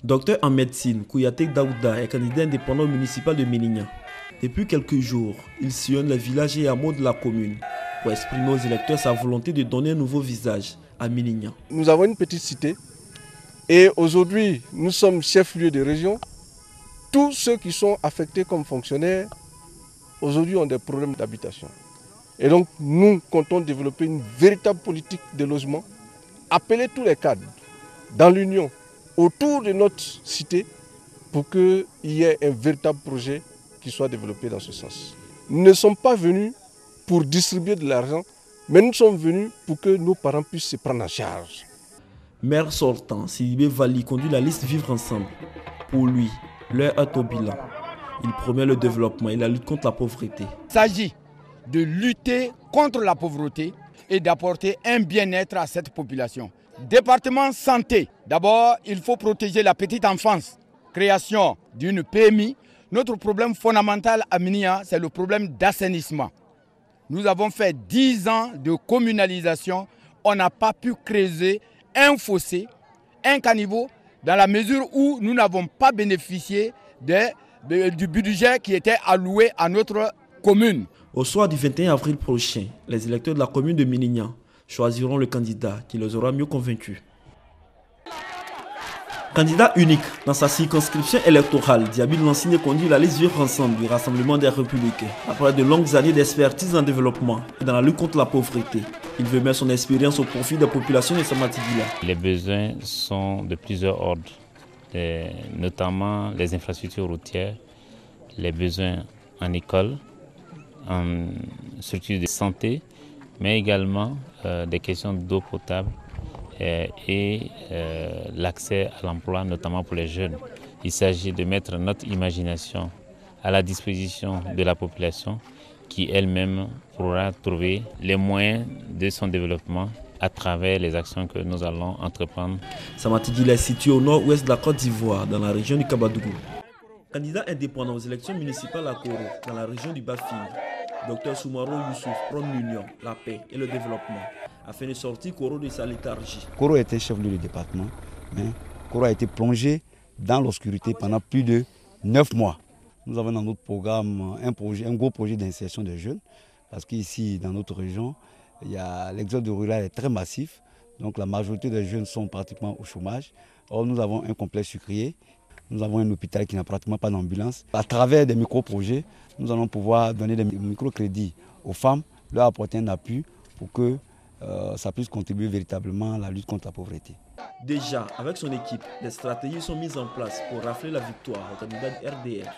Docteur en médecine, Kouyatek Daouda est candidat indépendant municipal de Mélignan. Depuis quelques jours, il sillonne les villages et hameaux de la commune pour exprimer aux électeurs sa volonté de donner un nouveau visage à Mélignan. Nous avons une petite cité et aujourd'hui nous sommes chef-lieu de région. Tous ceux qui sont affectés comme fonctionnaires aujourd'hui ont des problèmes d'habitation. Et donc nous comptons développer une véritable politique de logement, appeler tous les cadres dans l'union autour de notre cité pour qu'il y ait un véritable projet qui soit développé dans ce sens. Nous ne sommes pas venus pour distribuer de l'argent, mais nous sommes venus pour que nos parents puissent se prendre en charge. Maire sortant, Sidibé Vali conduit la liste Vivre Ensemble. Pour lui, l'heure est au bilan. Il promet le développement et la lutte contre la pauvreté. Il s'agit de lutter contre la pauvreté et d'apporter un bien-être à cette population. Département santé, d'abord il faut protéger la petite enfance. Création d'une PMI. Notre problème fondamental à Mélignan, c'est le problème d'assainissement. Nous avons fait 10 ans de communalisation. On n'a pas pu creuser un fossé, un caniveau, dans la mesure où nous n'avons pas bénéficié du budget qui était alloué à notre commune. Au soir du 21 avril prochain, les électeurs de la commune de Mélignan choisiront le candidat qui les aura mieux convaincus. Candidat unique dans sa circonscription électorale, Diaby Lansine conduit la liste Vivre Ensemble du Rassemblement des Républicains. Après de longues années d'expertise en développement et dans la lutte contre la pauvreté, il veut mettre son expérience au profit des populations de Samatidila. Les besoins sont de plusieurs ordres, notamment les infrastructures routières, les besoins en école, en structures de santé, mais également des questions d'eau potable et l'accès à l'emploi, notamment pour les jeunes. Il s'agit de mettre notre imagination à la disposition de la population qui elle-même pourra trouver les moyens de son développement à travers les actions que nous allons entreprendre. Samatidila est situé au nord-ouest de la Côte d'Ivoire, dans la région du Kabadougou. Candidat indépendant aux élections municipales à Koro, dans la région du Bafing, Dr Soumaro Youssouf prône l'union, la paix et le développement afin de sortir Koro de sa léthargie. Koro était chef-lieu du département, mais Koro a été plongé dans l'obscurité pendant plus de 9 mois. Nous avons dans notre programme un gros projet d'insertion des jeunes, parce qu'ici, dans notre région, l'exode rural est très massif, donc la majorité des jeunes sont pratiquement au chômage. Or, nous avons un complexe sucrier. Nous avons un hôpital qui n'a pratiquement pas d'ambulance. À travers des micro-projets, nous allons pouvoir donner des microcrédits aux femmes, leur apporter un appui pour que ça puisse contribuer véritablement à la lutte contre la pauvreté. Déjà, avec son équipe, des stratégies sont mises en place pour rafler la victoire au candidat RDR.